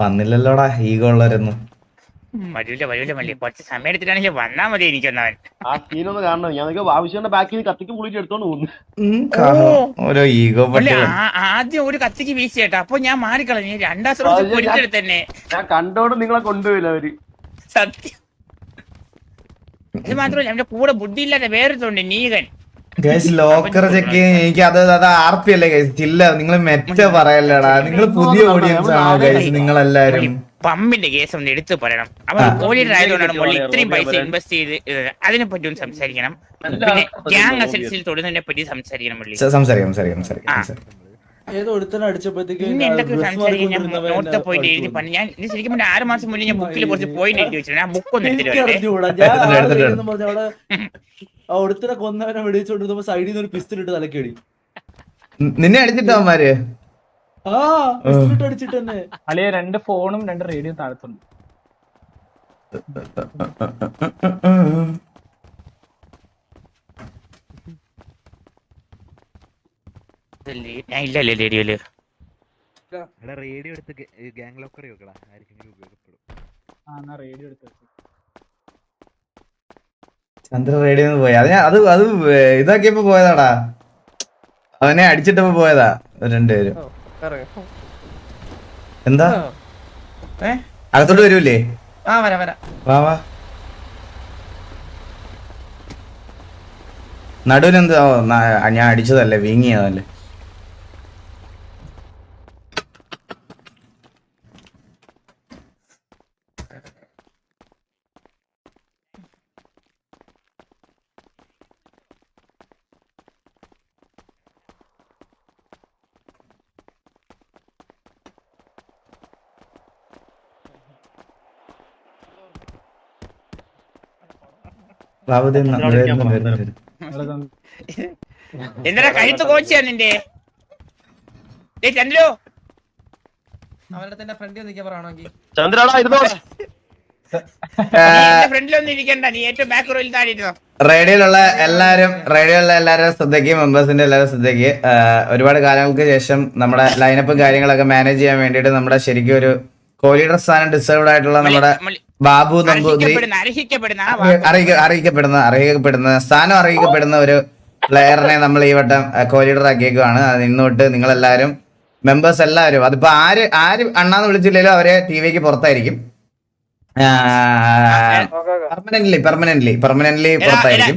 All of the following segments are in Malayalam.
വന്നില്ലല്ലോടാ ഈഗോ ഉള്ളവരൊന്നും. വരൂല കുറച്ച് സമയം എടുത്തിട്ടാണെങ്കിൽ വന്നാ മതി. എനിക്കൊന്നവൻ ആ സീനൊന്ന് കാണണം. ഞാൻ ആവശ്യമുള്ള ബാക്കിൽ കത്തിക്ക് പുളിച്ച് എടുത്തോണ്ട് പോകുന്നു. ഓരോ ഈഗോ പട്ടികൾ. ആദ്യം ഒരു കത്തിക്ക് വീശി കേട്ടോ, അപ്പൊ ഞാൻ മാറിക്കളഞ്ഞു. രണ്ടാം ശ്രമിച്ച് പൊരിച്ചെടുത്ത് തന്നെ ഞാൻ കണ്ടോണ്ട് നിങ്ങളെ കൊണ്ടുപോയില്ല അവര്. സത്യം. അത് മാത്രമല്ല എന്റെ കൂടെ ബുദ്ധിയില്ലാത്ത വേറൊരുത്തുണ്ട്, നീകൻ. ലോക്കർ ചെക്ക് എനിക്ക് അത് ആർപി അല്ലേ ഗൈസ്? ഇല്ല, നിങ്ങൾ മെറ്റ പറയല്ലടാ. നിങ്ങൾ പുതിയ ഓഡിയൻസ് ആണ് ഗൈസ് നിങ്ങളെല്ലാരും. പമ്പിന്റെ കേസ് ഒന്ന് എടുത്തു പറയണം. അവൻ കോഴിയുടെ ആയതുകൊണ്ടാണ് മുള്ളി ഇത്രയും പൈസ ഇൻവെസ്റ്റ് ചെയ്ത്. അതിനെ പറ്റി ഒന്ന് സംസാരിക്കണം. പിന്നെ ഗ്യാങ് അസറ്റ്സിൽ തൊടുന്നതിനെ പറ്റി സംസാരിക്കണം മുള്ളി. സംസാരിക്കാം. ഏതോ ഒരുത്തനെ അടിച്ചപ്പോഴത്തേക്ക് പിന്നെ എന്തൊക്കെ സംസാരിക്കാൻ ഞാൻ നോട്ട് പോയിന്റ് എഴുതി പറഞ്ഞു. ഞാൻ ശരിക്കും പറഞ്ഞാൽ 6 മാസം മുന്നേ ഞാൻ ബുക്കിൽ കുറച്ച് പോയിന്റ് എഴുതി വെച്ചിട്ടുണ്ട്. ആ ബുക്ക് ഒന്ന് എടുത്തിട്ട് ഒരുത്തനെ കൊന്നവനെ വെടിവെച്ചോണ്ടിരുന്നപ്പോ സൈഡിൽ നിന്ന് ഒരു പിസ്റ്റൽ ഇട്ട് തലക്കടി. നിന്നെ അടിച്ചിട്ടോ അവന്മാര്? ആ പിസ്റ്റൽ അടിച്ചിട്ട് തന്നെ. അളിയ 2 ഫോണും 2 റേഡിയോ താഴത്തുണ്ട്. ഞാൻ ഇല്ലല്ലേ റേഡിയോയില്. റേഡിയോ എടുത്ത് ഗ്യാങ് ലോക്കറി വെക്കടാ, ആർക്കെങ്കിലും ഉപയോഗപ്പെടും. റേഡിയോ എടുത്ത് ചന്ദ്ര റേഡിയോ പോയി. അത് ഇതാക്കിയപ്പോ പോയതാടാ. അവനെ അടിച്ചിട്ടപ്പോ പോയതാ രണ്ടുപേരും. എന്താ അകത്തോട്ട് വരൂലേ? വാ വാ. നടുവിനെന്താ? ഞാൻ അടിച്ചതല്ലേ, വീങ്ങിയതല്ലേ? എന്താ കഴുത്ത് കോച്ചിയാ നിന്റെ ചന്ദ്രു? ചന്ദ്രടാ ഇരുന്നോ. ഫ്രണ്ടിലൊന്നും ഇരിക്കണ്ട, നീ ഏറ്റവും ബാക്ക് റോയിൽ താഴെ. റേഡിയോയിലുള്ള എല്ലാരും ശ്രദ്ധയ്ക്ക്, മെമ്പേഴ്സിന്റെ എല്ലാവരും ശ്രദ്ധയ്ക്ക്. ഒരുപാട് കാലങ്ങൾക്ക് ശേഷം നമ്മുടെ ലൈനപ്പും കാര്യങ്ങളൊക്കെ മാനേജ് ചെയ്യാൻ വേണ്ടിയിട്ട് നമ്മുടെ ശരിക്കും ഒരു കോലീഡർ സ്ഥാനം ഡിസേർവ്ഡ് ആയിട്ടുള്ള നമ്മുടെ ബാബു നമ്പൂതിരി അറിയിക്കപ്പെടുന്ന സ്ഥാനം അറിയിക്കപ്പെടുന്ന ഒരു പ്ലെയറിനെ നമ്മൾ ഈ വട്ടം കോലീഡർ ആക്കിയേക്കുവാണ്. അത് ഇന്നോട്ട് നിങ്ങളെല്ലാരും മെമ്പേഴ്സ് എല്ലാവരും, അതിപ്പോ ആര് അണ്ണാന്ന് വിളിച്ചില്ലല്ലോ അവരെ ടിവിക്ക് പുറത്തായിരിക്കും. പെർമനന്റ്ലി പുറത്തായിരിക്കും.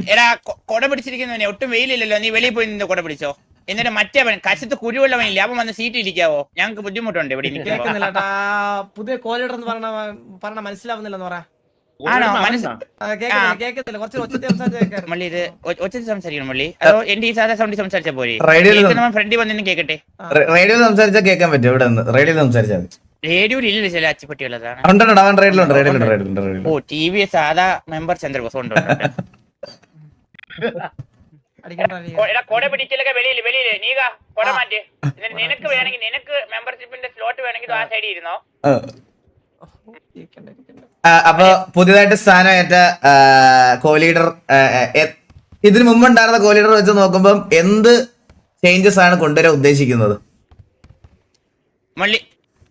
കൊട പിടിച്ചിരിക്കുന്നവനെ ഒട്ടും വെയിലില്ലല്ലോ, നീ വെളിയിൽ പോയി നിന്ന് കൊട പിടിച്ചോ. എന്നിട്ട് മറ്റേ കശത്ത് കുരുവുള്ളവനില്ല, അവൻ വന്ന് സീറ്റ് ഇരിക്കാവോ? ഞങ്ങൾക്ക് ബുദ്ധിമുട്ടുണ്ട് ഇവിടെ. പുതിയ കോലീഡർ എന്ന് പറഞ്ഞ മനസ്സിലാവുന്നില്ലെന്ന് പറയാ. ആണോ? കേൾക്കുന്നില്ല, കുറച്ച് മള്ളി ഇത് ഒച്ചത്തിൽ സംസാരിക്കണം മള്ളി. അതോ എന്റെ ഈ സാധാ സൗണ്ടിൽ സംസാരിച്ചാ പോരെ? ഫ്രണ്ടിൽ വന്നു കേക്കട്ടെ. റേഡിയോ സംസാരിച്ചാൽ കേൾക്കാൻ പറ്റും. ഇവിടെ റേഡിയോ സംസാരിച്ചാൽ റേഡിയോയിൽ ഇല്ല ചില അച്ചുപട്ടികളതാണ്. റേഡിയോയിലുണ്ട്. ഓ ടി വി സാധാ മെമ്പർ ചന്ദ്രബോസ് ഉണ്ട്. കൊട പിടിക്കലൊക്കെ വെളിയില് നീക കൊട മാറ്റി. നിനക്ക് വേണമെങ്കിൽ നിനക്ക് മെമ്പർഷിപ്പിന്റെ സ്ലോട്ട് വേണമെങ്കിൽ ആ സൈഡിൽ ഇരുന്നോ. അപ്പൊ പുതിയതായിട്ട് സ്ഥാനമേറ്റ കോലീഡർ, ഇതിനു മുമ്പ് ഉണ്ടായിരുന്ന കോലീഡർ വെച്ച് നോക്കുമ്പോ എന്ത് ചേഞ്ചസ് ആണ് കൊണ്ടുവരാൻ ഉദ്ദേശിക്കുന്നത്? മള്ളി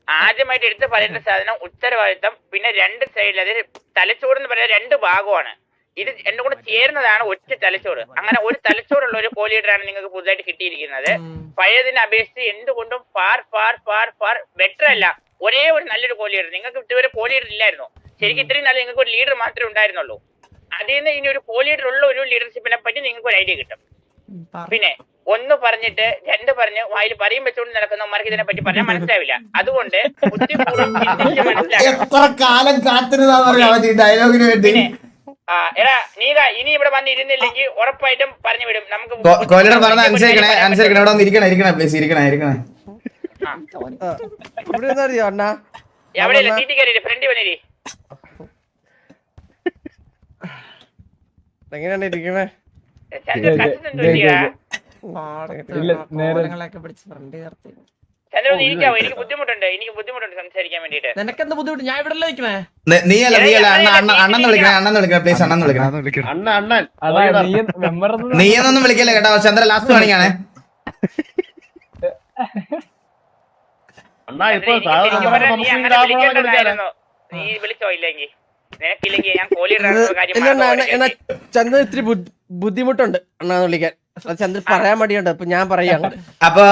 ആദ്യമായിട്ട് എടുത്ത് പറയേണ്ട സാധനം ഉത്തരവാദിത്തം. പിന്നെ 2 സൈഡിൽ, അതായത് തലച്ചോറ് എന്ന് പറയുന്നത് 2 ഭാഗമാണ്. ഇത് എന്റെ കൂടെ ചേരുന്നതാണ് ഒറ്റ തലച്ചോറ്. അങ്ങനെ ഒരു തലച്ചോറുള്ള ഒരു കോലീഡറാണ് നിങ്ങൾക്ക് പുതുതായിട്ട് കിട്ടിയിരിക്കുന്നത്. പഴയതിനെ അപേക്ഷിച്ച് എന്തുകൊണ്ടും far far far far better അല്ല. ഒരേ ഒരു നല്ലൊരു കോലീഡർ. നിങ്ങൾക്ക് ഇതുവരെ കോലീഡർ ഇല്ലായിരുന്നു. ശരിക്കും ഇത്രയും നാളെ നിങ്ങൾക്ക് ഒരു ലീഡർ മാത്രമേ ഉണ്ടായിരുന്നുള്ളൂ. അതിൽ നിന്ന് ഇനി ഒരു കോലീഡർ ഉള്ള ഒരു ലീഡർഷിപ്പിനെ പറ്റി നിങ്ങൾക്ക് ഒരു ഐഡിയ കിട്ടും. പിന്നെ 1 പറഞ്ഞിട്ട് 2 പറഞ്ഞ് വായിൽ പറയും വെച്ചുകൊണ്ട് നടക്കുന്നവന്മാർക്ക് ഇതിനെ പറ്റി പറഞ്ഞാൽ മനസ്സിലാവില്ല. അതുകൊണ്ട് എടാ നീക ഇനി ഇവിടെ വന്ന് ഇരുന്നില്ലെങ്കിൽ ഉറപ്പായിട്ടും പറഞ്ഞു വിടും. നമുക്ക് കോലീഡർ പറഞ്ഞ അനുസരിക്കണേ. ഇവിടെ ഇരിക്കണേ പ്ലീസ്, ഇരിക്കണേ. എവിടെയല്ല സീറ്റ് കയറി ഫ്രണ്ട് വന്നിരി. എങ്ങനെയാണ് ഇരിക്കണേ? ചന്ദ്രൻ ഇരിക്കാവോ? എനിക്ക് ബുദ്ധിമുട്ടുണ്ട് സംസാരിക്കാൻ വേണ്ടിട്ട്. നിനക്കെന്ത് ബുദ്ധിമുട്ട്? ഞാൻ ഇവിടെ നിൽക്കണേ. അണ്ണെന്ന് വിളിക്കണേ പ്ലീസ്. നീയെന്നൊന്നും വിളിക്കല്ലേ കേട്ടോ. ചന്ദ്ര ലാസ്റ്റ് കാണിക്കാണേ. അണ്ണാ ഇപ്പൊ ശരിക്കും പറഞ്ഞാൽ നീ അങ്ങനെ വിളിക്കേണ്ടതായിരുന്നു. നീ വിളിച്ചോ ഇല്ലെങ്കിൽ നിനക്കില്ലെങ്കിൽ ഞാൻ കോഹ്ലിയുടെ കാര്യം ചന്ദ്രൻ ഇത്തിരി ബുദ്ധിമുട്ടുണ്ട് അണ്ണാന്ന് വിളിക്കാൻ. ചന്ദ്രൻ പറയാൻ മടിയുണ്ട്. അപ്പൊ ഞാൻ പറയാണ്. അപ്പൊ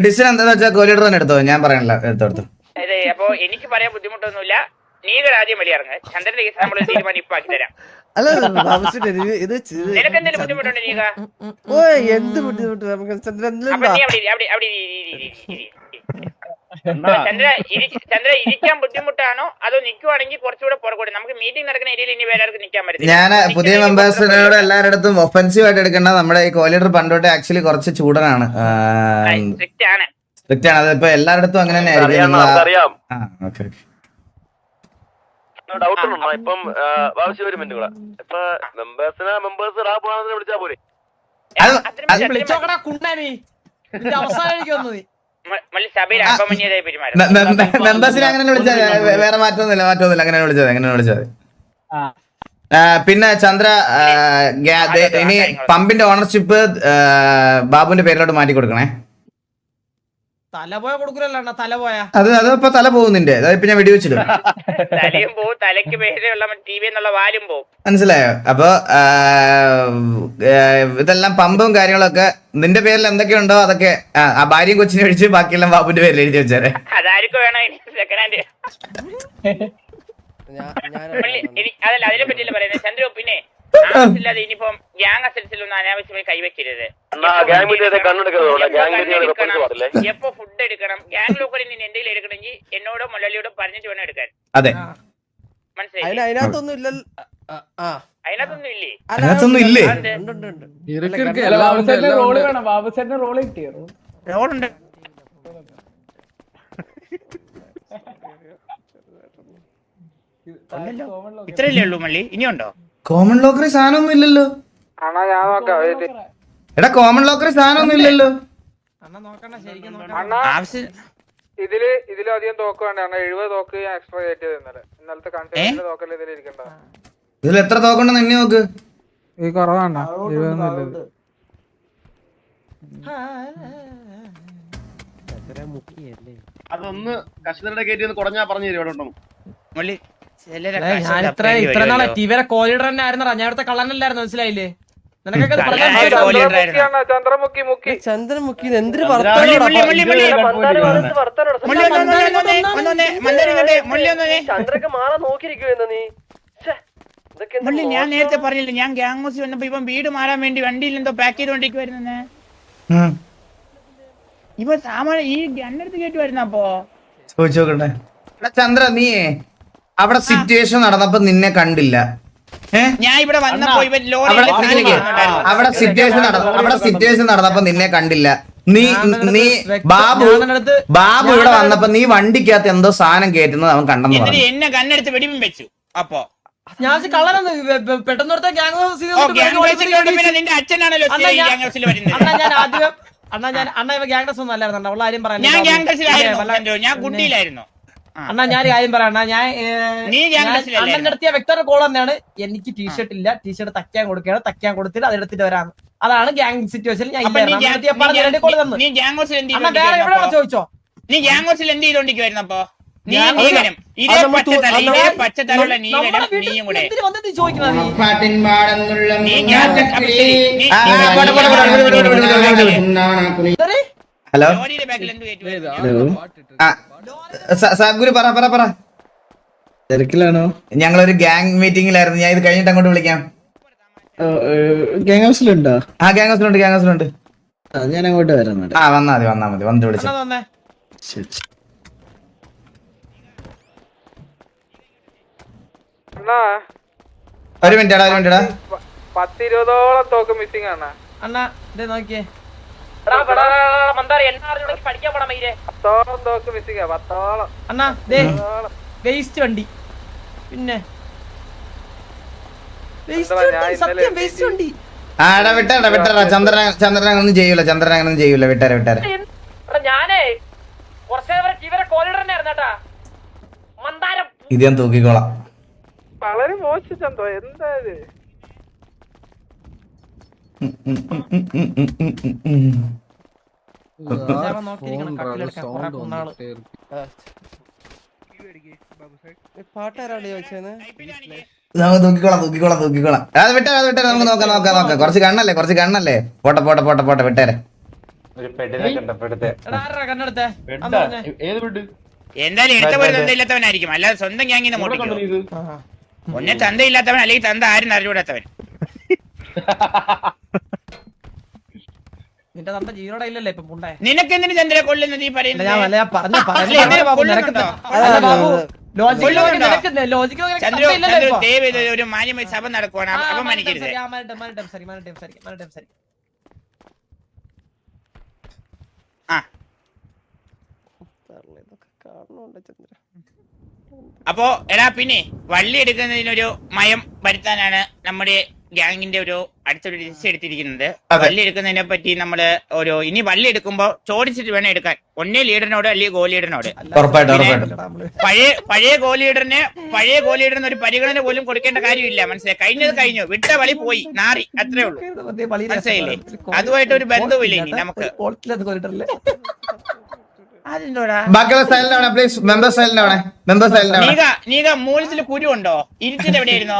ഡിസിഷൻ എന്താന്ന് വെച്ചാൽ കോഹ്ലിയുടെ തന്നെ എടുത്തോ, ഞാൻ പറയണില്ല, എടുത്തോ. അതെ, അപ്പൊ എനിക്ക് പറയാൻ ബുദ്ധിമുട്ടൊന്നുമില്ല. നീകൾ ആദ്യം വെളിയിറങ്ങ്. ചന്ദ്രന്റെ കേസ് നമ്മൾ തീരുമാനം ഇപ്പൊ ആക്കി തരാം. ഇത് നിനക്ക് എന്തെങ്കിലും ബുദ്ധിമുട്ടുണ്ട് നീക? എന്ത് ബുദ്ധിമുട്ട് നമുക്ക് ചന്ദ്രൻ അപ്പൊ നീ അവിടെ ചന്ദ്ര ഇരിക്കാൻ ബുദ്ധിമുട്ടാണോ അതോ നിൽക്കുവാണെങ്കിൽ കുറച്ചുകൂടെ പുറകോട്ട്? നമുക്ക് മീറ്റിംഗ് നടക്കുന്ന ഏരിയയിൽ ഇനി വേറെ ആർക്കും നിൽക്കാൻ പറ്റില്ല. ഞാൻ പുതിയ മെമ്പേഴ്സിനോട് എല്ലാവരുടെ ഒഫൻസീവ് ആയിട്ട് എടുക്കേണ്ട. നമ്മുടെ ഈ കോഹ്ലിയുടെ പണ്ടോട്ട് ആക്ച്വലി കുറച്ച് ചൂടനാണ്, സ്ട്രിക്റ്റ് ആണ്. സ്ട്രിക്റ്റ് ആണ്. അതിപ്പോ എല്ലായിടത്തും അങ്ങനെ തന്നെ ആയിരിക്കും. ഡൗട്ട് ഉണ്ടോ ഇപ്പം? ആവശ്യം ഒരു മിനിറ്റ് കൂടെ. ഇപ്പൊ മെമ്പേഴ്സ് റാപ്പ് വിളിച്ചാ പോലെ വിളിച്ചോക്കടാ കുണ്ടാനി. അവസാനം എനിക്ക് വന്നത് സഭയിൽ അപമന്യതയായി പെരുമാറും. മെമ്പേഴ്സിനെ അങ്ങനെ വിളിച്ചാൽ വേറെ മാറ്റമൊന്നുമില്ല, അങ്ങനെ വിളിച്ചത്. പിന്നെ ചന്ദ്ര, ഇനി പമ്പിന്റെ ഓണർഷിപ്പ് ബാബുവിന്റെ പേരിലോട്ട് മാറ്റി കൊടുക്കണേ. തലപോയ കൊടുക്കൂലല്ല തല പോയ അതിപ്പോ തല പോകുന്നിന്റെ, അതിപ്പോ ഞാൻ വെടിവെച്ചിടും. തലയും പോവും, തലയ്ക്ക് പേരുള്ള ടി വി എന്നുള്ള വാലും പോവും. മനസ്സിലായോ? അപ്പൊ ഇതെല്ലാം പമ്പും കാര്യങ്ങളൊക്കെ നിന്റെ പേരിൽ എന്തൊക്കെയുണ്ടോ അതൊക്കെ ആ ഭാര്യയും കൊച്ചിനെ ഒഴിച്ച് ബാക്കിയെല്ലാം ബാബുന്റെ പേരിൽ എഴുതി വെച്ചാരെ. അതായിരിക്കും വേണം സെക്കൻഡ് ഹാൻഡ്. അതല്ല, അതിനെ പറ്റിയല്ല പറയുന്നത് ചന്ദ്രു. പിന്നെ ആവശ്യമില്ലാതെ ഇനിയിപ്പം ഗ്യാങ് അസറ്റ്സിലൊന്നും അനാവശ്യമായി കൈവെക്കരുത്. എപ്പോ ഫുഡ് എടുക്കണം, ഗ്യാങ് ലോക്കറിൽ നിന്ന് എന്തെങ്കിലും എടുക്കണമെങ്കിൽ എന്നോടോ മുലലിയോടോ പറഞ്ഞിട്ട് വേണം എടുക്കാൻ. അതെ, മനസ്സിലായി? അതിനകത്തൊന്നും ഇല്ല. അതിനകത്തൊന്നും ഇല്ലേ? അതിനകത്തൊന്നും ഇല്ലേ? റോള് വേണം. ബാബുസേട്ടന് റോള് കിട്ടിയോ? റോളുണ്ട്. ഇത്രയല്ലേ ഉള്ളൂ മള്ളി? ഇനിയുണ്ടോ? കോമൺ ലോക്കറി സാധനമൊന്നും ഇല്ലല്ലോ. എടാ കോമൺ ലോക്കറി സാധനമൊന്നും ഇല്ലല്ലോ. ഇതിലും അധികം തോക്ക് വേണ്ട. 70 തോക്ക് ഞാൻ എക്സ്ട്രാ കയറ്റിയത് ഇന്നലത്തെ കണ്ടിട്ട് തോക്കല്ലേ ഇതിൽ ഇരിക്കണ്ട. ഇതിൽ എത്ര തോക്കുണ്ടെന്ന് എണ്ണി നോക്ക്. ഈ കുറവാണ്. അതൊന്ന് കശ്മീരുടെ കയറ്റി ഒന്ന് കുറഞ്ഞാ പറഞ്ഞു തരും. മള്ളി ഞാൻ ഇത്ര നാളെ ടിവിയുടെ കോഹ്ലിയുടെ തന്നെ ആയിരുന്നടാ. ഞാൻ ഇവിടുത്തെ കള്ളനല്ലായിരുന്നു. മനസ്സിലായില്ലേ? നിനക്കൊക്കെ ചന്ദ്രമുഖി എന്തിനു ചന്ദ്രക്ക് മാറാൻ നോക്കിയിരിക്കുവോ നീ? മള്ളി ഞാൻ നേരത്തെ പറഞ്ഞില്ല, ഞാൻ ഗ്യാങ് ഹൗസിൽ വന്നപ്പോ ഇവൻ വീട് മാറാൻ വേണ്ടി വണ്ടിയിൽ എന്തോ പാക്ക് ചെയ്തോണ്ടിരിക്കുവായിരുന്നെ. ഇവ സാമാന്യ ഈ ഗണ്ണെടുത്ത് കേട്ടുവായിരുന്നപ്പോ ചോദിച്ചോക്കട്ടെ. ചന്ദ്ര, നീ അവിടെ സിറ്റുവേഷൻ നടന്നപ്പോ നിന്നെ കണ്ടില്ല. ഞാൻ ഇവിടെ വന്നപ്പോ അവിടെ സിറ്റുവേഷൻ നടന്നപ്പോ നിന്നെ കണ്ടില്ല. നീ ബാബു ഇവിടെ വന്നപ്പോ നീ വണ്ടിക്കകത്ത് എന്തോ സാധനം കേറ്റുന്നത് അവൻ കണ്ടെന്ന് പറഞ്ഞു. എന്നെ കണ്ണെടുത്ത് വെടിവും വെച്ചു. അപ്പൊ ഞാൻ കള്ളനെന്ന് പെട്ടെന്ന് നിന്റെ അച്ഛനാണല്ലോ അണ്ണ ഗ്യാങ് ഡ്രസ് ഒന്നും അല്ലായിരുന്നു. ഉള്ള കാര്യം പറയാം. ഞാൻ കുട്ടിയിലായിരുന്നു. അണ്ണാ ഞാൻ കാര്യം പറയാം. അണ്ണൻ നടത്തിയ വ്യക്തയുടെ കോൾ തന്നെയാണ്. എനിക്ക് ടീഷർട്ട് ഇല്ല, ടീഷർട്ട് തയ്ക്കാൻ കൊടുക്കുകയാണ്, തയ്ക്കാൻ കൊടുത്തിട്ട് അതെടുത്തിട്ട് വരാം. അതാണ് ഗ്യാങ് സിറ്റുവേഷൻ. ചോദിച്ചോ നീ ഗ്യാങ് ഹൗസിൽ എന്ത് ചെയ്തോണ്ടിരിക്കുവായിരുന്നു? അപ്പൊ ഹലോ സാഗുരു പറ. തിരക്കിലാണോ? ഞങ്ങളൊരു ഗ്യാങ് മീറ്റിംഗിലായിരുന്നു. ഞാൻ ഇത് കഴിഞ്ഞിട്ട് അങ്ങോട്ട് വിളിക്കാം. ഗ്യാങ് ഹൗസിലുണ്ടോ? ആ ഗ്യാങ് ഹൗസിലുണ്ട്. ഞാൻ അങ്ങോട്ട് വരുന്നുണ്ട്. വന്നാ മതി വന്നിട്ട് വിളിച്ചു. ഒരു മിനിറ്റാ 10-20ഓളം തോക്ക് മിസ്സിംഗ് ആണ്. അണ്ണാ ഇതേ നോക്കിയേ. പഠിക്കാൻ പോണ മയിലേ 10ഓളം തോക്ക് മിസ്സിംഗ്. 10ഓളം. അണ്ണാ വേസ്റ്റ് വണ്ടി. പിന്നെ സത്യം വേസ്റ്റ് വണ്ടി. വിട്ടേടാ. ചന്ദ്രൻ അങ്ങനൊന്നും ചെയ്യൂല. വിട്ടേരെ. ഞാനേ മന്ദാരം ഇത് ഞാൻ തൂക്കിക്കോളാം. വളരെ മോശം ചന്തോ. എന്താ ഇത്? നോക്കിയിരിക്കണം കട്ടിലെടുക്കാൻ കുറെ കുന്നാള്. പാട്ടാരാണ് ചോദിച്ചത്? നമുക്ക് തൂക്കിക്കോളാം അത് വിട്ടേ നമുക്ക് നോക്കാം കുറച്ച് കണ്ണല്ലേ പോട്ടെ വിട്ടേരെ. എടാ, ആരെടാ കണ്ണെടുത്തേ? അന്ന് പറഞ്ഞേ. എന്തായാലും എടുത്ത പോലെ തന്തയില്ലാത്തവനായിരിക്കും, അല്ലാതെ സ്വന്തം ഗ്യാങ്ങിന്ന് മോട്ടിക്കോ. ഒന്നെ തന്തയില്ലാത്തവൻ അല്ലെങ്കിൽ തന്ത ആരും അറിഞ്ഞൂടാത്തവൻ. നിന്റെ തന്റെ ജീവനോടെ ഇല്ലല്ലേ ഇപ്പൊ പുണ്ടേ? നിനക്ക് എന്തിനു ചന്ദ്ര കൊല്ലുന്നത് ഈ പറയുന്നത്? ഞാൻ പറഞ്ഞ കൊല്ലുന്നുണ്ടോ? ലോജിക്ക് ചന്ദ്രു ദയവ് ചെയ്ത് ഒരു മാന്യമായ സഭ നടക്കുവാണ്, അപമാനിക്കരുത്. അപ്പോ എടാ പിന്നെ വള്ളി എടുക്കുന്നതിനൊരു മയം വരുത്താനാണ് നമ്മുടെ ഗ്യാങ്ങിന്റെ ഒരു അടുത്തൊരു ഡിസിഷൻ എടുത്തിരിക്കുന്നത്. വള്ളി എടുക്കുന്നതിനെ പറ്റി നമ്മള് ഇനി വള്ളി എടുക്കുമ്പോ ചോദിച്ചിട്ട് വേണം എടുക്കാൻ, ഒന്നേ ലീഡറിനോട് അല്ലെങ്കിൽ ഗോൾ ലീഡറിനോട്. പഴയ ഗോൾ ലീഡറിന് ഒരു പരിഗണന പോലും കൊടുക്കേണ്ട കാര്യമില്ല, മനസ്സിലായി? കഴിഞ്ഞു, വിട്ട വളി പോയി നാറി, അത്രേ ഉള്ളൂ, മനസ്സിലായില്ലേ? അതുമായിട്ട് ഒരു ബന്ധവുമില്ല ഇനി നമുക്ക്. അതെന്തോടാ ബാക്കിയുള്ള സ്റ്റൈലിനാവണേ പ്ലീസ്, മെമ്പർ സ്റ്റൈലിനാവണേ. നീക മൂലത്തിൽ കുരു ഉണ്ടോ? ഇരുത്തിട്ട് എവിടെയായിരുന്നോ?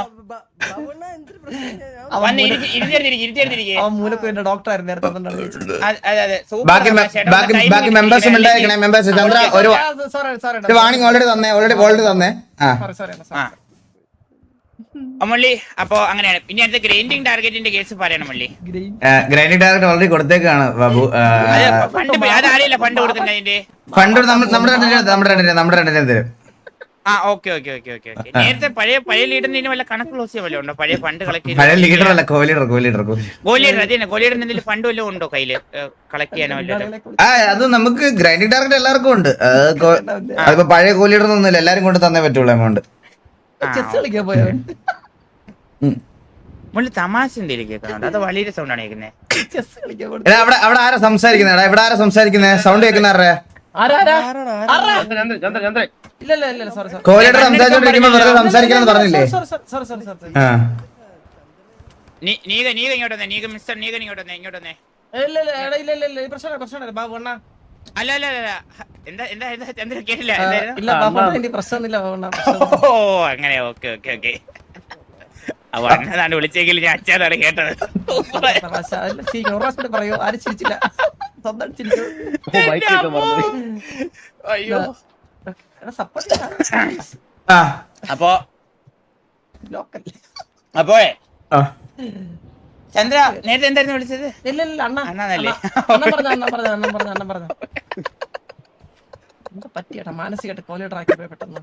ബാക്കി മെമ്പേഴ്സും ഉണ്ടായിരിക്കണേ. മെമ്പേഴ്സ് ചന്ദ്ര ഒരു വാണിംഗ് ഓൾറെഡി തന്നെ. മള്ളി അപ്പൊ അങ്ങനെയാണ്. പിന്നെ അടുത്ത ഗ്രൈൻഡിങ് ടാർഗറ്റിന്റെ കേസ് പറയണം മള്ളി. ഗ്രൈൻഡിങ് ടാർഗറ്റ് ഓൾറെഡി കൊടുത്തേക്കാണ് ബാബു. അതറിയില്ല ഫണ്ട് കൊടുക്കുന്നതിന്റെ ഫണ്ട് നമ്മുടെ രണ്ടിനെ തരും. ഓക്കെ. നേരത്തെ പഴയ ലീഡറിന് വല്ല കണക്ക് ക്ലോസ് ചെയ്യാൻ ഉണ്ടോ? പഴയ ഫണ്ട് കളക്ട് പഴയ ലീഡർ അല്ല, കോലീഡർ. ഗോലീഡറിന് എന്തെങ്കിലും ഫണ്ട് വല്ലതും ഉണ്ടോ കയ്യില് കളക്ട് ചെയ്യാനോ വല്ലതും? അത് നമുക്ക് ഗ്രൈൻഡിങ് ടാർഗറ്റ് എല്ലാവർക്കും ഉണ്ട്. അതിപ്പോ പഴയ കോലീഡർ ഒന്നുമില്ല, എല്ലാരും കൊണ്ട് തന്നേ പറ്റുള്ളൂ എമൗണ്ട്. തമാശ എന്തെങ്കിലും കേൾക്കുന്നുണ്ട്? അത് വലിയ സൗണ്ട് ആണ് കേൾക്കുന്നത്. അവിടെ ആരാ സംസാരിക്കുന്നത്? ഇവിടെ ആരാ സംസാരിക്കുന്നത്? സൗണ്ട് കേൾക്കുന്ന കോലീഡർ സംസാരിച്ചോണ്ടിരിക്കുമ്പോ വെറുതെ സംസാരിക്കണം പറഞ്ഞില്ലേ? നീക ഇങ്ങോട്ട് വന്നേ, മിസ്റ്റർ നീക ഇങ്ങോട്ട് വന്നേ. അല്ല എന്താ ചന്ദ്ര കേട്ടില്ല. ഓ അങ്ങനെ, ഓക്കെ. അപ്പൊ അന്നതാണ് വിളിച്ചെങ്കിൽ ഞാൻ അച്ഛനാണ് കേട്ടത്. പറയൂ, ആരും ചിരിച്ചില്ല. അയ്യോ. അപ്പോ ചന്ദ്ര നേരത്തെ എന്തായിരുന്നു വിളിച്ചത്? അണ്ണാന്നല്ലേ? എന്താ പറ്റിയേട്ടാ മാനസികമായിട്ട് കോലീഡർ ആക്കി പോയി പെട്ടെന്ന്.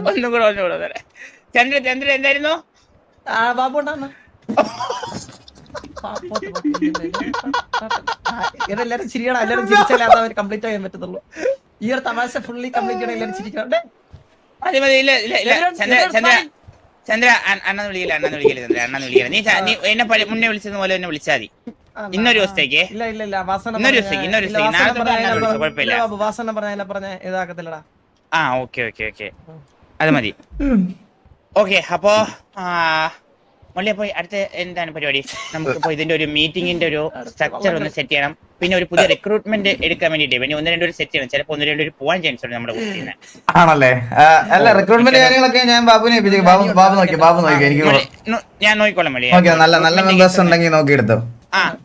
ഒന്നുകൂടെ ചന്ദ്ര എന്തായിരുന്നു? ബാബു ഉണ്ടാ എല്ലാരും ചിരിയണം, എല്ലാരും ചിരിച്ചാലേ അത് അവർ കംപ്ലീറ്റ് ചെയ്യാൻ പറ്റത്തുള്ളൂ. ഈ ഒരു തമാശ ഫുള്ളി കംപ്ലീറ്റ് ചെയ്യണം, എല്ലാരും ചിരിക്കണം. ചന്ദ്ര അണ്ണന്ന് വിളിക്കില്ല ചന്ദ്ര നീ എന്നെ മുന്നേ വിളിച്ചത് പോലെ തന്നെ വിളിച്ചാൽ മതി. ഇന്നൊരു ദിവസത്തേക്ക് കുഴപ്പമില്ല. ഇതാക്കത്തില്ലടാ. ഓക്കെ അത് മതി. ഓക്കെ അപ്പോ മള്ളി അപ്പൊ അടുത്ത എന്താണ് പരിപാടി? നമുക്കിപ്പോ ഇതിന്റെ ഒരു മീറ്റിംഗിന്റെ ഒരു സ്ട്രക്ചർ ഒന്ന് സെറ്റ് ചെയ്യണം. പിന്നെ ഒരു പുതിയ റിക്രൂട്ട്മെന്റ് എടുക്കാൻ വേണ്ടിട്ട് പിന്നെ 1-2 സെറ്റ് ചെയ്യണം. ചിലപ്പോ 1-2 പോവാൻ ചാൻസ് ഉണ്ട് നമ്മുടെ കുട്ടീനെ. ആണല്ലേ? അല്ല റിക്രൂട്ട്മെന്റ് കാര്യങ്ങളൊക്കെ ഞാൻ ബാബുവിനെ ഏൽപ്പിച്ചു. ബാബു നോക്കി എനിക്ക് ഞാൻ നോക്കിക്കോളാം മള്ളി. നല്ല മെമ്പേഴ്സ് ഉണ്ടെങ്കിൽ നോക്കിയെടുത്തോ.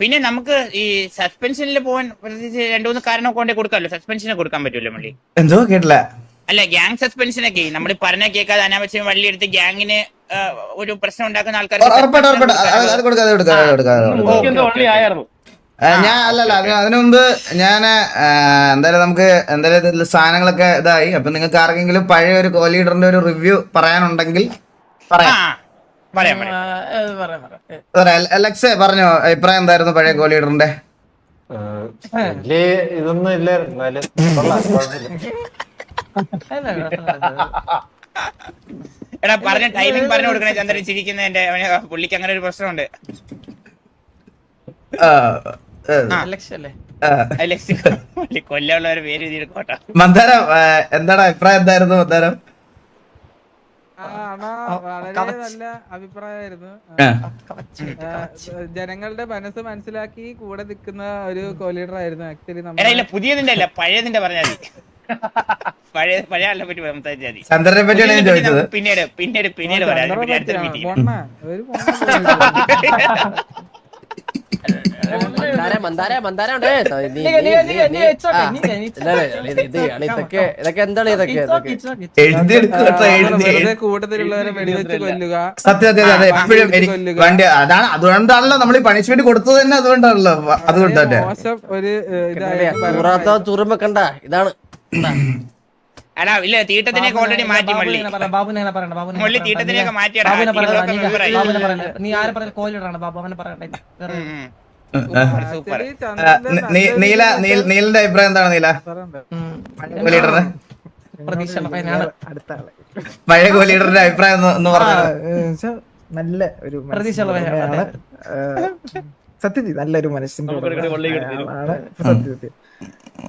പിന്നെ നമുക്ക് ഈ സസ്പെൻഷനിൽ പോവാൻ പ്രത്യേകിച്ച് 2-3 കാരണം കൊണ്ടേ കൊടുക്കാമല്ലോ. സസ്പെൻഷനെ കൊടുക്കാൻ പറ്റൂല്ലോ മള്ളി? എന്തോ കേട്ടില്ല. അല്ല ഗ്യാങ് സസ്പെൻഷനൊക്കെ നമ്മൾ പറഞ്ഞ കേൾക്കാതെ അനാവശ്യം വള്ളി എടുത്ത് ഗ്യാങ്ങിന് ഒരു പ്രശ്നം ഉണ്ടാക്കുന്ന ആൾക്കാർ ഞാൻ അല്ലല്ല അതിനു മുമ്പ് ഞാൻ എന്തായാലും നമുക്ക് എന്തായാലും സാധനങ്ങളൊക്കെ ഇതായി. അപ്പൊ നിങ്ങൾക്ക് ആർക്കെങ്കിലും പഴയ ഒരു കോ ലീഡറിന്റെ ഒരു റിവ്യൂ പറയാനുണ്ടെങ്കിൽ പറയാം. അലക്സേ പറഞ്ഞോ, അഭിപ്രായം എന്തായിരുന്നു പഴയ കോ ലീഡറിന്റെ? ഇതൊന്നും ഇല്ലായിരുന്നു. എടാ പറഞ്ഞ ടൈമിംഗ് പറഞ്ഞു കൊടുക്കണേ ചന്ദ്രൻ ചിരിക്കുന്നതിന്റെ. പുള്ളിക്ക് അങ്ങനെ ഒരു പ്രശ്നമുണ്ട്. കൊല്ലമുള്ള ഒരു പേര് എഴുതിയെടുക്കോട്ടെ. മന്ദാരം എന്താണ് അഭിപ്രായം? എന്തായിരുന്നു മന്ദാരം? വളരെ നല്ല അഭിപ്രായമായിരുന്നു. ജനങ്ങളുടെ മനസ്സ് മനസ്സിലാക്കി കൂടെ നിൽക്കുന്ന ഒരു കോ ലീഡർ ആയിരുന്നു ആക്ച്വലി. എടാ ഇല്ല പുതിയതിന്റെ അല്ല പഴയതിന്റെ പറഞ്ഞാൽ മതി. പഴയ ആളിനെ പറ്റി സംസാരിച്ചാൽ മതി. ചന്ദ്രനെ പറ്റിയാണ് ഞാൻ ചോദിച്ചത്. പിന്നീട് പറയാം. അതിനെപ്പറ്റി അടുത്ത മീറ്റിംഗ്. ഇതൊക്കെ എന്താണ് ഇതൊക്കെ കൂട്ടത്തിലുള്ളവരെ വെടിവെച്ച് കൊല്ലുക. സത്യം അതെ എപ്പോഴും വണ്ടി അതാണ്. അതുകൊണ്ടാണല്ലോ നമ്മൾ ഈ പണിഷ്മെന്റ് കൊടുത്തത് തന്നെ. അതുകൊണ്ടാണല്ലോ. അതുകൊണ്ട് തന്നെ മോശം ഒരു ഇതായിട്ട് തുറമ്പ കണ്ട ഇതാണ്. അല്ല ഇല്ല തീട്ടത്തിനൊക്കെ ഓൾറെഡി മാറ്റി മള്ളി. മള്ളി തീട്ടത്തിനൊക്കെ മാറ്റിയടാ. നീ ആരെ പറഞ്ഞ കോലിടാണ് ബാബു അവനെ പറയണ്ടേ. സൂപ്പർ. നീലിന്റെ അഭിപ്രായം എന്താണ് നീല? കോലീഡറിന് പഴയ കോലീഡറിന്റെ അഭിപ്രായം എന്ന് പറഞ്ഞത് നല്ല ഒരു പ്രതീക്ഷയുള്ള സത്യത്തിൽ നല്ലൊരു മനസ്സിന്റെ സത്യത്തിൽ.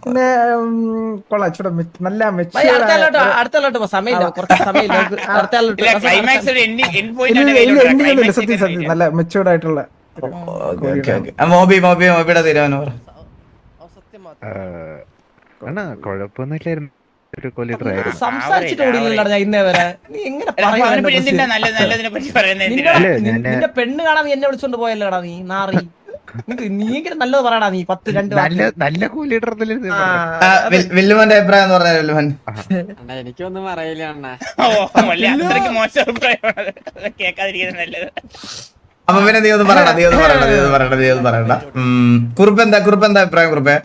പിന്നെ കൊള്ളാം ചൂടാ നല്ല അടുത്തല്ലോട്ട് സമയമില്ല. കുറച്ച് സമയമില്ല. ക്ലൈമാക്സ് ഒരു എൻഡ് പോയിന്റ് സത്യം നല്ല മെച്ചൂർഡ് ആയിട്ടുള്ള മോബിയുടെ തീരുമാനം കുഴപ്പമൊന്നുമില്ലായിരുന്നു. ഒരു കൊല്ലീഡർ ആയിരുന്നു. സംസാരിച്ചിട്ട് ഓടിയില്ലടാ ഞാൻ ഇന്നേ വരെ. നീ എങ്ങനെ നല്ലതിനെ പറ്റി പറയുന്നത്? നിന്റെ പെണ്ണ് കാണാൻ നീ എന്നെ വിളിച്ചോണ്ട് പോയല്ലോടാ നീ നാറി. നീ ഇങ്ങനെ നല്ലത് പറയടാ. നീ 10-2 നല്ല കൊല്ലീഡർ വില്ലുമന്റെ അഭിപ്രായം എന്ന് പറഞ്ഞാൽ വില്ലുമൻ എനിക്കൊന്നും അറിയില്ല അണ്ണാ. അത്രയ്ക്ക് മോശം അഭിപ്രായമാണ്. കേൾക്കാതിരിക്കുന്നത് നല്ലത്. അപ്പൊ പിന്നെ നീ ഒന്ന് പറയണ്ട. കുറുപ്പ് എന്താ അഭിപ്രായം? കുറുപ്പേ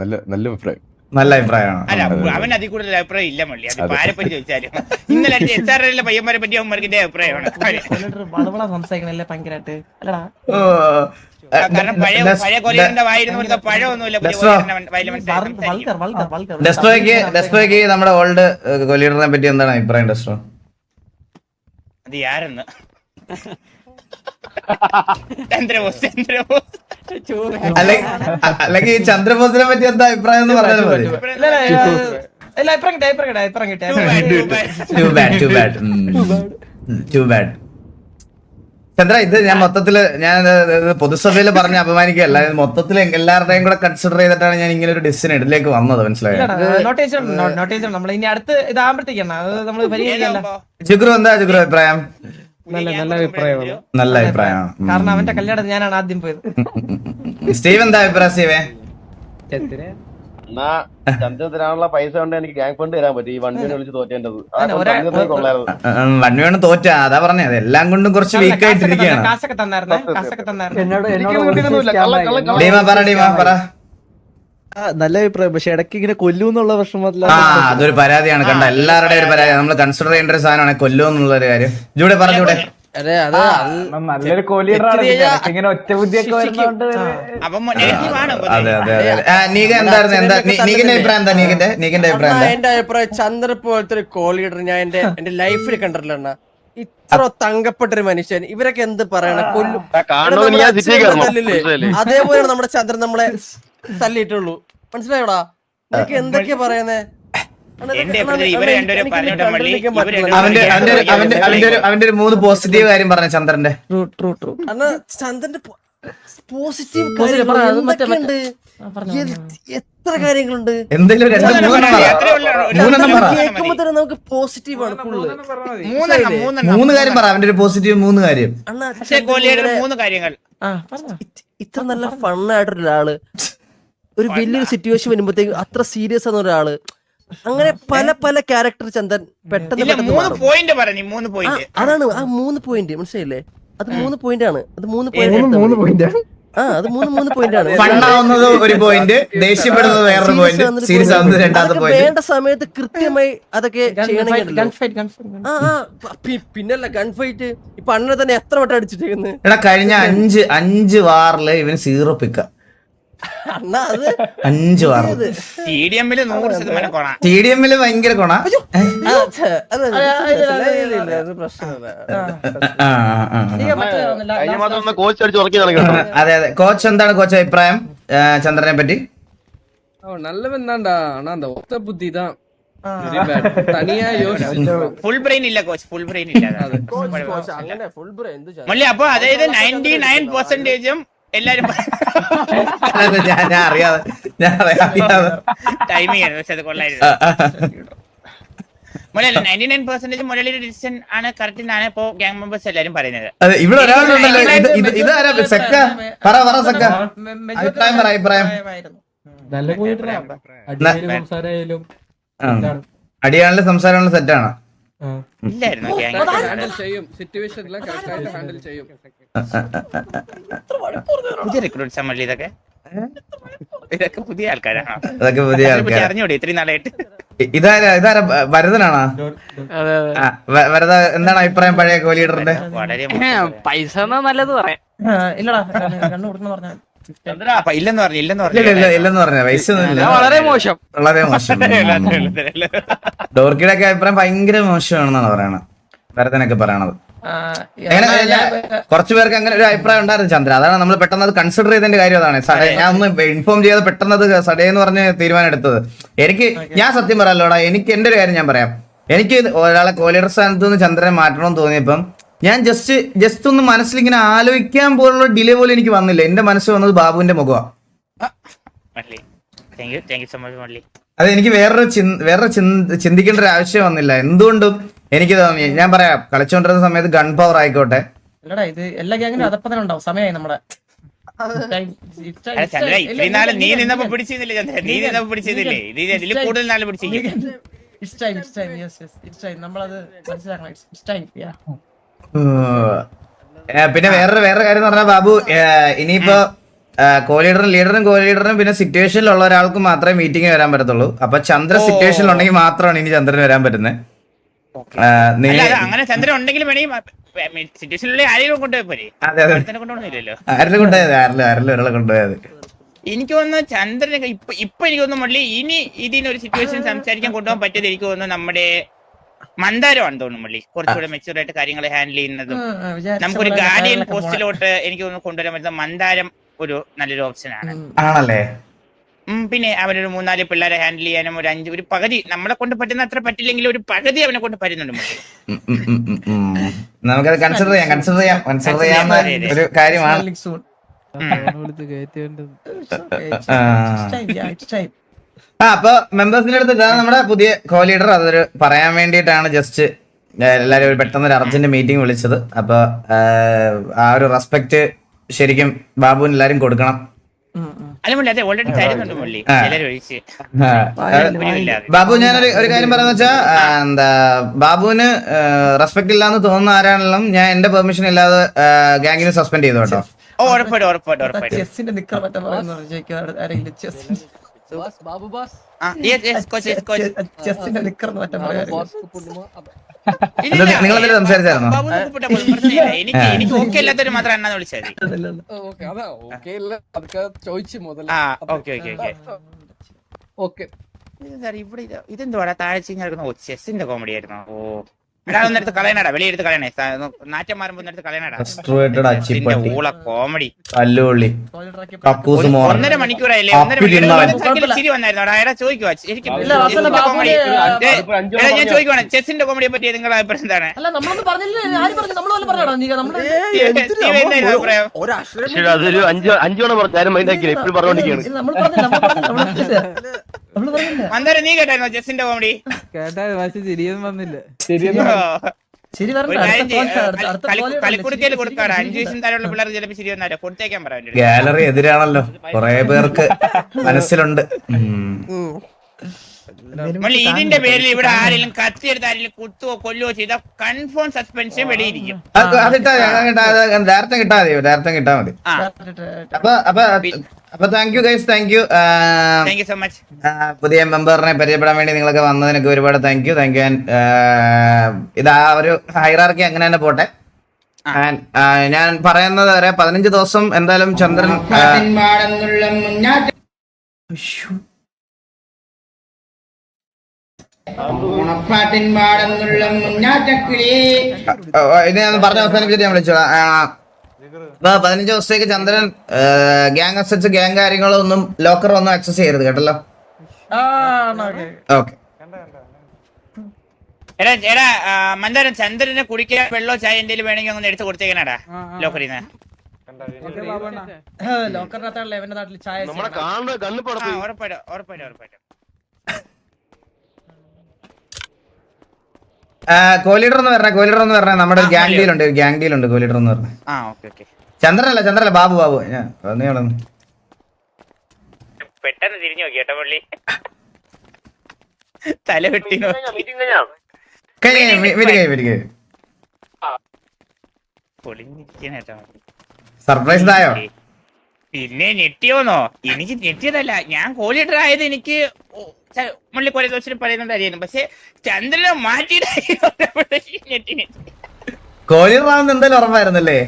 നല്ല അഭിപ്രായം. നല്ല അഭിപ്രായമാണ്. അല്ല അവൻ അതിൽ കൂടുതൽ അഭിപ്രായം ഇല്ല മള്ളി. അത് ആരെ പറ്റി ചോദിച്ചാലും ഇന്നലെ SRL പയ്യന്മാരെ പറ്റി അവന്മാർക്ക് അഭിപ്രായമാണ്. സംസാരിക്കണല്ലേ ഭയങ്കരമായിട്ട് അല്ലടാ. കാരണം പഴയ കൊല്ലത്തിന്റെ വായിരുന്ന പഴമൊന്നുമില്ല. ഡെസ്ട്രോയ്ക്ക് നമ്മുടെ ഓൾഡ് കൊലീഡറിനെ പറ്റി എന്താണ് അഭിപ്രായം ഡെസ്ട്രോ? അത് ആരെന്ന് ചന്ദ്രബോസ് അല്ലെങ്കിൽ ഈ ചന്ദ്രബോസിനെ പറ്റി എന്താ അഭിപ്രായം എന്ന് പറഞ്ഞാൽ മതി. Too bad. ചന്ദ്ര ഇത് ഞാൻ മൊത്തത്തില് പൊതുസഭയിൽ പറഞ്ഞ് അപമാനിക്കുകയല്ല. മൊത്തത്തിൽ എല്ലാവരുടെയും കൂടെ കൺസിഡർ ചെയ്തിട്ടാണ് ഞാൻ ഇങ്ങനെ ഒരു ഡിസിഷൻ ഇതിലേക്ക് വന്നത്. മനസ്സിലായോ? നമ്മൾ ഇനി അടുത്ത് ഇതാകുമ്പോഴത്തേക്കാണ് അത് നമ്മൾ പരിഹരിക്കല്ല. ജുഗ്രു എന്താ ജുഗ്രു അഭിപ്രായം? നല്ല അഭിപ്രായം. കാരണം അവന്റെ കല്യാണം ഞാനാണ് ആദ്യം പോയത്. സ്റ്റീവ് എന്താ അഭിപ്രായം? സ്റ്റീവേ ചന്ദ്രത്തിനാണുള്ള പൈസ കൊണ്ട് എനിക്ക് ഗ്യാങ് ഫണ്ട് തരാൻ പറ്റും. ഈ വണ്ടി വിളിച്ച് തോറ്റേണ്ടത് വണ്ണിയാണ് തോറ്റ. അതാ പറഞ്ഞത് എല്ലാം കൊണ്ടും കുറച്ച് വീക്ക് ആയിട്ടിരിക്കുകയാണ്. കാശൊക്കെ തന്നായിരുന്നേ. നല്ല അഭിപ്രായം. പക്ഷെ ഇടയ്ക്ക് ഇങ്ങനെ കൊല്ലൂന്നുള്ള വിഷമത്തില. അതൊരു പരാതിയാണ്. കണ്ട എല്ലാവരുടെയും ഒരു പരാതി. നമ്മൾ കൺസിഡർ ചെയ്യേണ്ട ഒരു സാധനമാണ് കൊല്ലുന്നുള്ള ഒരു കാര്യം. ജൂടെ പറഞ്ഞൂടെ? നല്ലൊരു കോലീഡറാണ്. ഇങ്ങനെ ഒറ്റ ബുദ്ധിയൊക്കെ വരുന്നോണ്ട് നീക എന്തായിരുന്നു? നീകിന്റെ അഭിപ്രായം എന്താ? നീകിന്റെ അഭിപ്രായം എന്താ? എന്റെ അഭിപ്രായം ചന്ദ്ര പോലത്തെ ഒരു കോ ലീഡർ ഞാൻ എന്റെ ലൈഫിൽ കണ്ടിട്ടില്ല. ഇത്ര തങ്കപ്പെട്ടൊരു മനുഷ്യൻ. ഇവരൊക്കെ എന്ത് പറയണ കൊല്ലും. അതേപോലെയാണ് നമ്മുടെ ചന്ദ്രൻ നമ്മളെ തല്ലിയിട്ടുള്ളൂ. മനസ്സിലായോടാ? നിനക്ക് എന്തൊക്കെയാ പറയുന്നേ? അവന്റെ ഒരു 3 പോസിറ്റീവ് കാര്യം പറഞ്ഞ ചന്ദ്രന്റെ. ചന്ദ്രന്റെ പോസിറ്റീവ് കാര്യങ്ങളുണ്ട്. എത്ര കാര്യങ്ങളുണ്ട്. എന്തെങ്കിലും കേൾക്കുമ്പോ തന്നെ നമുക്ക് പോസിറ്റീവ് ആണ് ഫുള്ള്. 3 കാര്യം പറ. അവന്റെ ഒരു പോസിറ്റീവ് 3 കാര്യം. ഇത്ര നല്ല ഫണ്ണായിട്ടൊരു ഒരാള് ഒരു വലിയൊരു സിറ്റുവേഷൻ വരുമ്പോഴത്തേക്ക് അത്ര സീരിയസ് ആണ് ഒരാള്. അങ്ങനെ പല പല ക്യാരക്ടർ ചന്ദൻ പെട്ടെന്ന് അതാണ് ആ 3 പോയിന്റ്. മനസ്സിലായില്ലേ? അത് 3 പോയിന്റ് ആണ്. അത് 3 പോയിന്റ്. അത് 3 പോയിന്റ് ആണ്. ഫണ്ണാവുന്നത് ഒരു പോയിന്റ്, ദേഷ്യപ്പെടുന്നത് വേറൊരു പോയിന്റ്, സീരിയസ് ആവുന്നത് രണ്ടാമത്തെ പോയിന്റ്. വേണ്ട സമയത്ത് കൃത്യമായി അതൊക്കെ പിന്നല്ല ഗൺ ഫൈറ്റ്. ഇപ്പൊ അണ്ണനെ തന്നെ എത്ര വട്ടം അടിച്ചിട്ടേക്കുന്നു. എടാ കഴിഞ്ഞ 5 വാറില് ഇവന് 0 പിക്ക. 5 വാർ TDMല് ഭയങ്കര കൊണ. അതെ കോച്ച് എന്താണ് കോച്ച് അഭിപ്രായം ചന്ദ്രനെ പറ്റി? நல்லவன் தான்டா. ஆனா அந்த ஒத்த புத்தி தான் ഫുൾ ബ്രെയിൻ ഇല്ല കോച്ച്, ഫുൾ ബ്രെയിൻ ഇല്ല. അങ്ങനെ ഫുൾ ബ്രോ എന്ത് മുള്ളി അപ്പൊ അതായത് 99% എല്ലാരും ഞാൻ അറിയാതെ ടൈമിംഗ് ആണ്, പക്ഷെ അത് കൊള്ളായിരുന്നു. മുരളി 99% മുരളിയുടെ ഡിസിഷൻ ആണ് കറക്റ്റ് എന്നാണ് ഇപ്പോ ഗ്യാങ് മെമ്പേഴ്സ് എല്ലാരും പറയുന്നത്. അതെ, ഇവിടെ ഒരാളുണ്ടല്ലോ. ഇതാരാ സെക്ക? പറ സെക്ക, അഭിപ്രായം. അടിയാണല്ലോ സംസാരമുള്ള സെറ്റാണ്. ഇല്ലായിരുന്നു ഗ്യാങ് പുതിയ റിക്രൂട്ട്സ് മുരളി, ഇതൊക്കെ പുതിയ ആൾക്കാരാണോ? അതൊക്കെ പുതിയ ആൾക്കാർ. അറിഞ്ഞൂടെ ഇത്രയും നാളായിട്ട്? ഇതാരാ ഭരതനാണോ? ഭരത, എന്താണ് അഭിപ്രായം പഴയ കോലീഡറിന്റെ? വളരെ പൈസ നല്ലത് പറയാം. ഇല്ലടാ കണ്ണു കൊടുക്കുന്ന പറഞ്ഞാൽ ഇല്ലെന്ന് പറഞ്ഞു, ഇല്ലെന്ന് പറഞ്ഞ പൈസ വളരെ മോശം. വളരെ മോശം. ഡോർക്കിയുടെ ഒക്കെ അഭിപ്രായം ഭയങ്കര മോശമാണെന്നാണ് പറയണത്, ഭരതനൊക്കെ പറയണത്. കുറച്ചു പേർക്ക് അങ്ങനെ ഒരു അഭിപ്രായം ഉണ്ടായിരുന്നു ചന്ദ്ര. അതാണ് നമ്മൾ പെട്ടെന്ന് അത് കൺസിഡർ ചെയ്തതിന്റെ കാര്യം. അതാണ് ഞാൻ ഒന്ന് ഇൻഫോം ചെയ്ത് പെട്ടെന്ന് അത് സഡേന്ന് പറഞ്ഞ് തീരുമാനം എടുത്തത്. ഞാൻ സത്യം പറയാലോടാ, എനിക്ക് എന്റെ ഒരു കാര്യം ഞാൻ പറയാം. എനിക്ക് ഒരാളെ കോലീഡർ സ്ഥാനത്ത് നിന്ന് ചന്ദ്രനെ മാറ്റണമെന്ന് തോന്നിയപ്പം ഞാൻ ജസ്റ്റ് ഒന്ന് മനസ്സിലിങ്ങനെ ആലോചിക്കാൻ പോലുള്ള ഡിലേ പോലും എനിക്ക് വന്നില്ല. എന്റെ മനസ്സ് വന്നത് ബാബുവിന്റെ മുഖമാണ്. അത് എനിക്ക് വേറൊരു ചിന്തിക്കേണ്ട ഒരു ആവശ്യം വന്നില്ല. എന്തുകൊണ്ടും എനിക്ക് തോന്നി, ഞാൻ പറയാം, കളിച്ചുകൊണ്ടിരുന്ന സമയത്ത് ഗൺ പവർ ആയിക്കോട്ടെ. ഇത് എല്ലാ ഗ്യാങ്ങിനും അതപ്പം തന്നെ ഉണ്ടാവും. സമയമായി നമ്മുടെ നീ നിന്നപ്പോ പിടിച്ചിരുന്നില്ലേ ചന്ദ്ര? നീ നിന്നപ്പോ പിടിച്ചിരുന്നില്ലേ? ഇതിൽ കൂടുതൽ നാളെ പിടിച്ചിരിക്കും. നമ്മളത് മനസ്സിലാക്കണം. പിന്നെ വേറെ കാര്യം എന്ന് പറഞ്ഞാൽ ബാബു, ഇനിയിപ്പോ കോലീഡറിനും പിന്നെ സിറ്റുവേഷനിലുള്ള ഒരാൾക്ക് മാത്രമേ മീറ്റിംഗ് വരാൻ പറ്റത്തുള്ളൂ. അപ്പൊ ചന്ദ്ര സിറ്റുവേഷനിൽ ഉണ്ടെങ്കിൽ മാത്രമാണ് ഇനി ചന്ദ്രന് വരാൻ പറ്റുന്നത്. അങ്ങനെ ചന്ദ്രൻ ഉണ്ടെങ്കിൽ സിറ്റുവേഷനിലുള്ള ആരെങ്കിലും കൊണ്ടുപോയി കൊണ്ടുപോകുന്നില്ലല്ലോ. ആരെങ്കിലും ഒരാളെ കൊണ്ടുപോയത്. എനിക്ക് തോന്നുന്നു ചന്ദ്രനെ ഇപ്പൊ എനിക്ക് തോന്നുന്നു മുള്ളി ഇനി ഇതിനൊരു സിറ്റുവേഷൻ സംസാരിക്കാൻ കൊണ്ടുപോകാൻ പറ്റിയത് എനിക്ക് തോന്നുന്നു നമ്മുടെ മന്ദാരമാണ് തോന്നുന്നു മുള്ളി. കുറച്ചുകൂടെ മെച്ചൂർ ആയിട്ട് കാര്യങ്ങൾ ഹാൻഡിൽ ചെയ്യുന്നതും നമുക്കൊരു ഗാർഡിയൻ പോസ്റ്റിലോട്ട് എനിക്ക് തോന്നുന്നു കൊണ്ടുവരാൻ പറ്റുന്ന മന്ദാരം ഒരു നല്ലൊരു ഓപ്ഷൻ ആണ്. ആണല്ലേ? പിന്നെ അവനൊരു 3-4 പിള്ളേരെ ഹാൻഡിൽ ചെയ്യാനും ഒരു പകുതി നമ്മളെ കൊണ്ട് പറ്റുന്ന അത്ര പറ്റില്ലെങ്കിൽ ഒരു പകുതി അവനെ കൊണ്ട് പറ്റുന്നുണ്ട്. നമുക്കത് കൺസിഡർ ചെയ്യാം ഒരു കാര്യമാണ്. അപ്പൊ മെമ്പേഴ്സിന്റെ അടുത്ത് ഇതാണ് നമ്മുടെ പുതിയ കോ ലീഡർ. അതൊരു പറയാൻ വേണ്ടിയിട്ടാണ് ജസ്റ്റ് എല്ലാരും ഒരു പെട്ടെന്ന് ഒരു അർജന്റ് മീറ്റിംഗ് വിളിച്ചത്. അപ്പൊ ആ ഒരു റെസ്പെക്ട് ശരിക്കും ബാബുവിന് എല്ലാരും കൊടുക്കണം. ബാബു, ഞാനൊരു കാര്യം പറയാന്ന് വെച്ചാ, എന്താ ബാബുവിന് റെസ്പെക്ട് ഇല്ലാന്ന് തോന്നുന്ന ആരാണെങ്കിലും ഞാൻ എന്റെ പെർമിഷൻ ഇല്ലാതെ ഗാങ്ങിനെ സസ്പെൻഡ് ചെയ്തു കേട്ടോ. നിങ്ങളെന്തെങ്കിലും സംസാരിച്ചായിരുന്നോ? എനിക്ക് ഓക്കെ അല്ലാത്തൊരു മാത്രം എന്നാന്ന് വിളിച്ചത്. ഇതെന്തുവാടാ താഴ്ച ചെസ്സിന്റെ കോമഡി ആയിരുന്നോ? ഓ എടാ, ഒന്നെടുത്ത് കളയണടാ, വെളിയെടുത്ത് കളയണേ. നാറ്റം മാറുമ്പോ ഒന്നെടുത്ത് കളയണടാ. കോമഡി അല്ലുള്ളി 1.5 മണിക്കൂറായില്ലേ? 1.5 ചിരി വന്നായിരുന്നോടാ? എടാ ചോദിക്കുവാ, ഞാൻ ചോദിക്കുവാണ് ചെസ്സിന്റെ കോമഡിയെ പറ്റി നിങ്ങളുടെ അഭിപ്രായം എന്താണ്? അതൊരു 5 മന്ദാരം നീ കേട്ടായിരുന്നോ ചെസ്സിന്റെ കോമഡി? കേട്ടായിരുന്നു, പക്ഷെ ശരിയൊന്നും വന്നില്ല. കളിക്കുടുക്കയിൽ കൊടുക്കാറ് 5 വയസ്സിന് താഴെയുള്ള പിള്ളേർക്ക് ചിലപ്പോൾ ശരി വന്നാലോ കൊടുത്തേക്കാൻ പറയാം. ഗാലറി എതിരാണല്ലോ, കുറെ പേർക്ക് മനസ്സിലുണ്ട്. ഇതിന്റെ പേരിൽ ഇവിടെ ആരെങ്കിലും കത്തിയെടുത്ത് ആരെങ്കിലും കുത്തുവോ കൊല്ലുവോ ചെയ്താൽ കൺഫേം സസ്പെൻഷൻ വെളിയിരിക്കും. ഡയറക്റ്റ് കിട്ടാ മതി. അപ്പൊ thank you guys, thank you so much. പുതിയ മെമ്പറിനെ പരിചയപ്പെടാൻ വേണ്ടി നിങ്ങളൊക്കെ വന്നതിനൊക്കെ ഒരുപാട് താങ്ക് യു. ഇത് ആ ഒരു ഹൈറാർക്കി അങ്ങനെ തന്നെ പോട്ടെ. ഞാൻ പറയുന്നത് വരെ 15 ദിവസം എന്തായാലും ചന്ദ്രൻ ഇത് ഞാൻ പറഞ്ഞ അവസാനിപ്പിച്ചിട്ട് ഞാൻ വിളിച്ചോളാം. 15 ദിവസത്തേക്ക് ചന്ദ്രൻ ഗ്യാങ് അസറ്റ്സ് ഗ്യാങ് കാര്യങ്ങളൊന്നും ലോക്കർ ഒന്നും ആക്സസ് ചെയ്യരുത് കേട്ടല്ലോ. ഓക്കെ, എടാ എടാ മന്ദാരം ചന്ദ്രനെ കുടിക്കാൻ വെള്ളോ ചായ എന്തെങ്കിലും വേണമെങ്കിൽ ഒന്ന് എടുത്ത് കൊടുത്തേക്കണടാ ലോക്കറിന്ന്. ലോക്കറിനകത്താണല്ലോ എവന്റെ നാട്ടിൽ ചായ ഉറപ്പായിട്ടും. കോലീഡർ എന്ന് പറഞ്ഞ നമ്മുടെ ഗ്യാങ് ഡീലുണ്ട് കോലീഡർ എന്ന് പറഞ്ഞ. ഓക്കെ. ചന്ദ്രല്ല ബാബു ഞാൻ പെട്ടെന്ന് തിരിഞ്ഞു നോക്കി കേട്ടോ പള്ളി. തല വെട്ടി പൊളിഞ്ഞിരിക്കണേട്ടോ. സർപ്രൈസ് ആയോ? പിന്നെ ഞെട്ടിയോന്നോ? എനിക്ക് ഞെട്ടിയതല്ല, ഞാൻ കോലീഡർ ആയത് എനിക്ക് മുള്ളി കൊറേ ദിവസം പറയുന്നത് അറിയാനും, പക്ഷെ ചന്ദ്രനെ മാറ്റിയിട്ട് ഞെട്ടി. കോലീഡർ ആവുന്ന എന്തായാലും ഉറപ്പായിരുന്നല്ലേ?